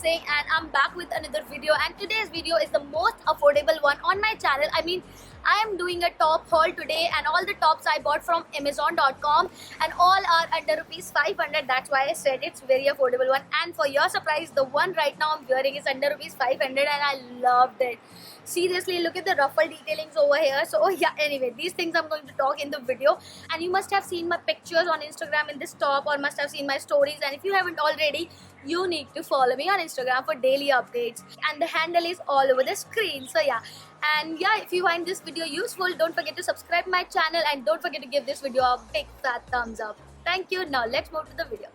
Singh and I'm back with another video, and today's video is the most affordable one on my channel. I am doing a top haul today and all the tops I bought from Amazon.com and all are under rupees 500. That's why I said it's very affordable one, and for your surprise the one right now I'm wearing is under rupees 500 and I loved it. Seriously, look at the ruffle detailings over here. So yeah, anyway, these things I'm going to talk in the video, and you must have seen my pictures on Instagram in this top or must have seen my stories, and if you haven't already, you need to follow me on Instagram for daily updates, and the handle is all over the screen. So yeah, and yeah, if you find this video useful, don't forget to subscribe my channel and don't forget to give this video a big fat thumbs up. Thank you. Now let's move to the video.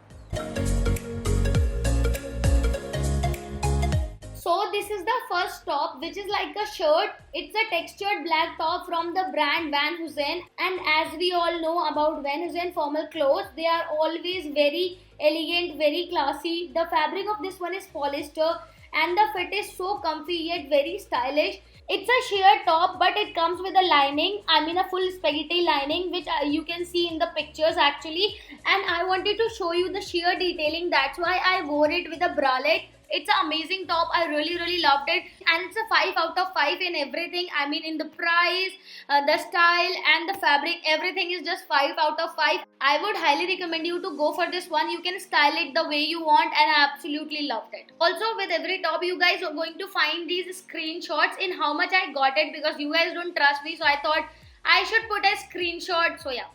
So this is the first top, which is like a shirt. It's a textured black top from the brand Van Heusen, and as we all know about Van Heusen formal clothes, they are always very elegant, very classy. The fabric of this one is polyester and the fit is so comfy yet very stylish. It's a sheer top, but it comes with a lining. A full spaghetti lining, which you can see in the pictures actually. And I wanted to show you the sheer detailing. That's why I wore it with a bralette. It's an amazing top. I really loved it, and it's a 5 out of 5 in everything. In the price, the style and the fabric, everything is just 5 out of 5. I would highly recommend you to go for this one. You can style it the way you want, and I absolutely loved it. Also, with every top, you guys are going to find these screenshots in how much I got it, because you guys don't trust me, so I thought I should put a screenshot. So yeah.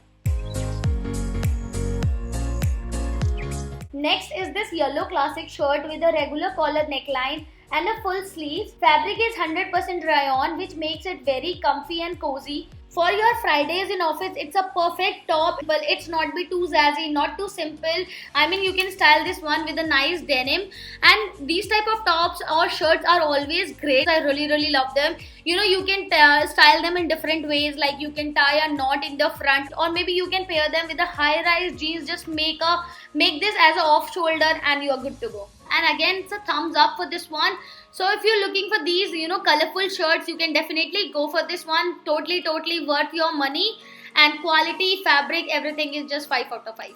Next is this yellow classic shirt with a regular collar neckline and a full sleeves. Fabric is 100% rayon, which makes it very comfy and cozy. For your Fridays in office, it's a perfect top. Well, it's not be too zazzy, not too simple. You can style this one with a nice denim. And these type of tops or shirts are always great. I really love them. You can style them in different ways. Like you can tie a knot in the front, or maybe you can pair them with a high-rise jeans. Just make this as an off-shoulder, and you're good to go. And again, it's a thumbs up for this one. So if you're looking for these, colorful shirts, you can definitely go for this one. Totally worth your money. And quality, fabric, everything is just 5 out of 5.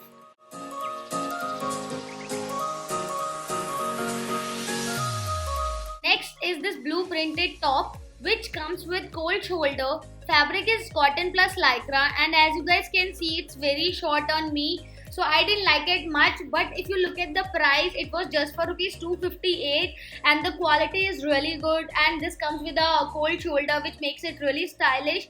Next is this blue printed top, which comes with cold shoulder. Fabric is cotton plus lycra, and as you guys can see, it's very short on me. So I didn't like it much, but if you look at the price, it was just for rupees 258, and the quality is really good, and this comes with a cold shoulder, which makes it really stylish.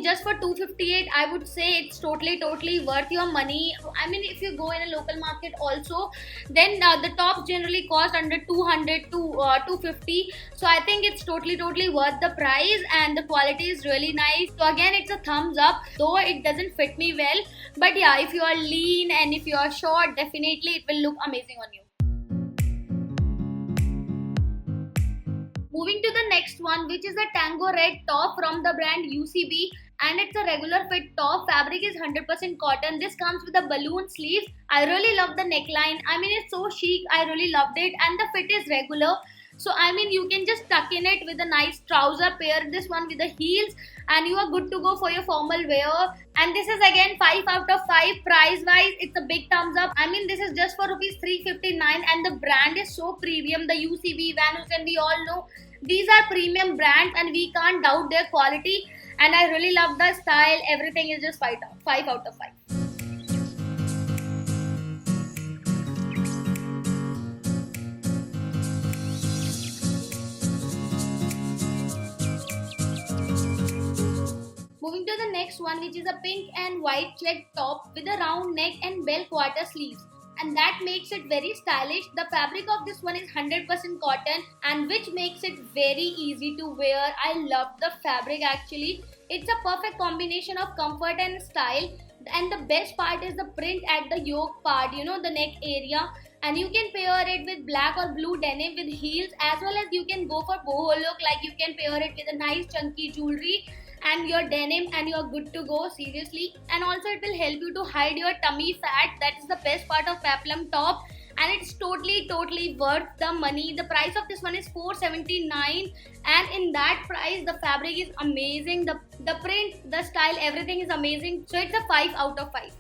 Just for 258, I would say it's totally worth your money. If you go in a local market also, then the tops generally cost under 200 to 250. So I think it's totally worth the price, and the quality is really nice. So again, it's a thumbs up, though it doesn't fit me well. But yeah, if you are lean and if you are short, definitely it will look amazing on you. Moving to the next one, which is a tango red top from the brand UCB, and it's a regular fit top. Fabric is 100% cotton. This comes with a balloon sleeves. I really love the neckline. It's so chic. I really loved it, and the fit is regular. So you can just tuck in it with a nice trouser, pair this one with the heels, and you are good to go for your formal wear. And this is again 5 out of 5. Price wise, it's a big thumbs up. This is just for rupees 359, and the brand is so premium. The UCB, Van Heusen, we all know these are premium brands and we can't doubt their quality. And I really love the style. Everything is just 5 out of 5. Moving to the next one, which is a pink and white checked top with a round neck and bell quarter sleeves, and that makes it very stylish. The fabric of this one is 100% cotton, and which makes it very easy to wear. I love the fabric actually. It's a perfect combination of comfort and style, and the best part is the print at the yoke part, the neck area. And you can pair it with black or blue denim with heels, as well as you can go for boho look, like you can pair it with a nice chunky jewelry and your denim, and you're good to go, seriously. And also it will help you to hide your tummy fat. That is the best part of peplum top, and it's totally worth the money. The price of this one is 479, and in that price the fabric is amazing, the print, the style, everything is amazing. So it's a 5 out of 5.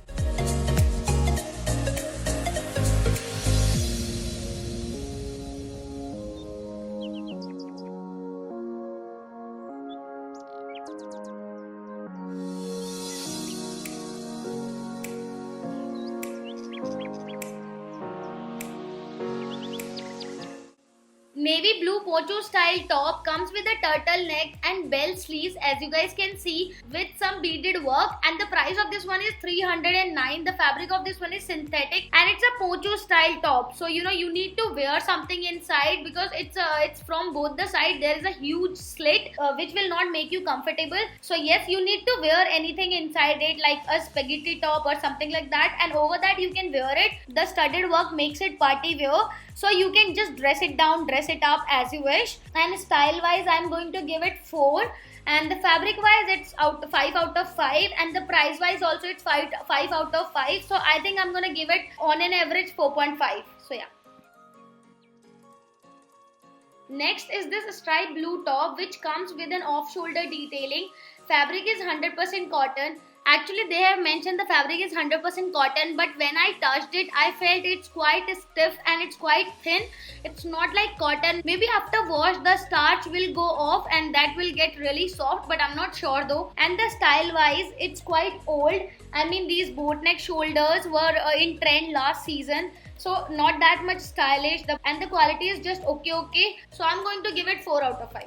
poncho style top, comes with a turtleneck and bell sleeves, as you guys can see, with some beaded work, and the price of this one is 309. The fabric of this one is synthetic, and it's a poncho style top. So you need to wear something inside, because it's from both the side there is a huge slit, which will not make you comfortable. So yes, you need to wear anything inside it, like a spaghetti top or something like that, and over that you can wear it. The studded work makes it party wear, so you can just dress it down, dress it up as you wish. And style wise, I'm going to give it 4, and the fabric wise it's 5 out of 5, and the price wise also it's 5 out of 5. So I think I'm gonna give it on an average 4.5. So yeah. Next is this striped blue top, which comes with an off-shoulder detailing. Fabric is 100% cotton. Actually, they have mentioned the fabric is 100% cotton, but when I touched it, I felt it's quite stiff and it's quite thin. It's not like cotton. Maybe after wash, the starch will go off and that will get really soft, but I'm not sure though. And the style wise, it's quite old. I mean, these boat neck shoulders were in trend last season. So not that much stylish, and the quality is just okay. So I'm going to give it 4 out of 5.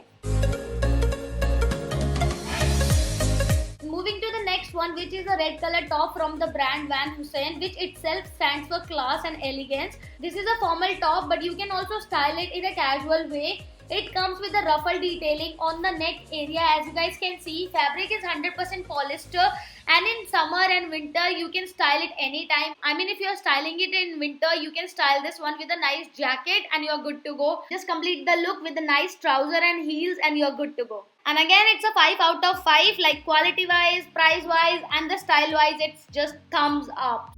Moving to the next one, which is a red color top from the brand Van Heusen, which itself stands for class and elegance. This is a formal top, but you can also style it in a casual way. It comes with a ruffle detailing on the neck area, as you guys can see. Fabric is 100% polyester, and in summer and winter you can style it anytime. I mean, if you're styling it in winter, you can style this one with a nice jacket and you're good to go. Just complete the look with a nice trouser and heels and you're good to go. And again, it's a 5 out of 5, like quality wise, price wise, and the style wise, it's just thumbs up.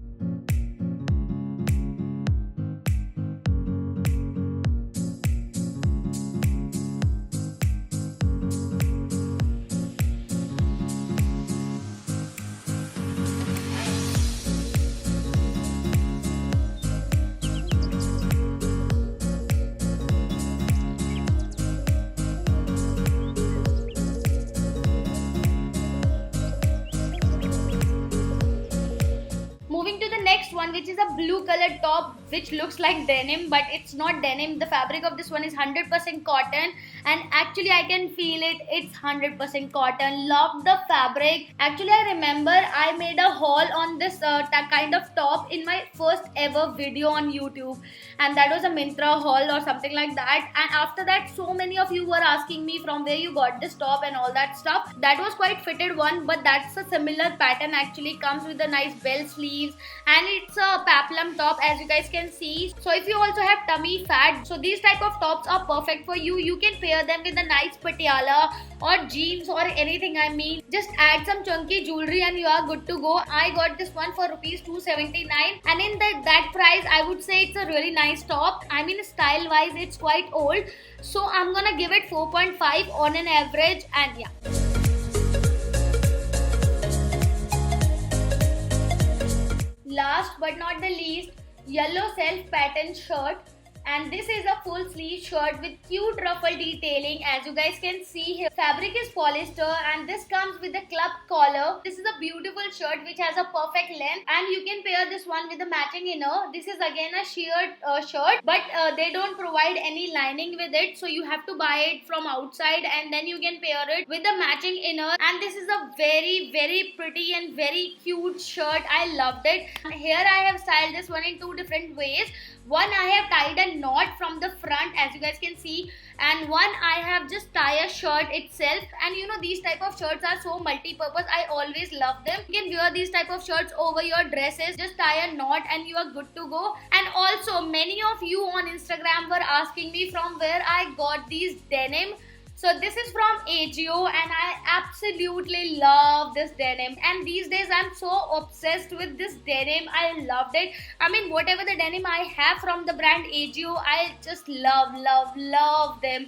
Next one, which is a blue colored top, which looks like denim, but it's not denim. The fabric of this one is 100% cotton, and actually I can feel it. It's 100% cotton. Love the fabric. Actually, I remember I made a haul on this kind of top in my first ever video on YouTube, and that was a Myntra haul or something like that. And after that, so many of you were asking me from where you got this top and all that stuff. That was quite fitted one, but that's a similar pattern. Actually comes with a nice bell sleeves, and it's a peplum top, as you guys can see. So if you also have tummy fat, so these type of tops are perfect for you. You can pair them with a nice patiala or jeans or anything. I mean, just add some chunky jewelry and you are good to go. I got this one for rupees 279, and in that price I would say it's a really nice top. I mean, style wise it's quite old, so I'm gonna give it 4.5 on an average. And yeah, last but not the least, yellow self pattern shirt. And this is a full sleeve shirt with cute ruffle detailing, as you guys can see here. Fabric is polyester, and this comes with a club collar. This is a beautiful shirt which has a perfect length, and you can pair this one with a matching inner. This is again a sheer shirt, but they don't provide any lining with it, so you have to buy it from outside and then you can pair it with a matching inner. And this is a very, very pretty and very cute shirt. I loved it. Here I have styled this one in two different ways. One, I have tied a knot from the front, as you guys can see, and one I have just tie a shirt itself. And you know, these type of shirts are so multi-purpose. I always love them. You can wear these type of shirts over your dresses, just tie a knot and you are good to go. And also, many of you on Instagram were asking me from where I got these denim. So this is from AJIO, and I absolutely love this denim. And these days I'm so obsessed with this denim. I loved it. I mean, whatever the denim I have from the brand AJIO, I just love them.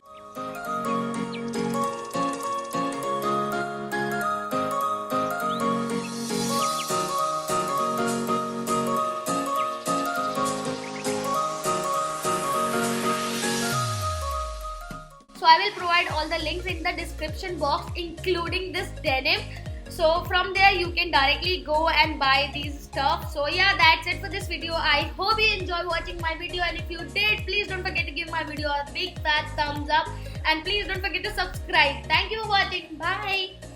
So I will provide all the links in the description box, including this denim. So from there you can directly go and buy these stuff. So yeah, that's it for this video. I hope you enjoy watching my video, and if you did, please don't forget to give my video a big fat thumbs up, and please don't forget to subscribe. Thank you for watching. Bye.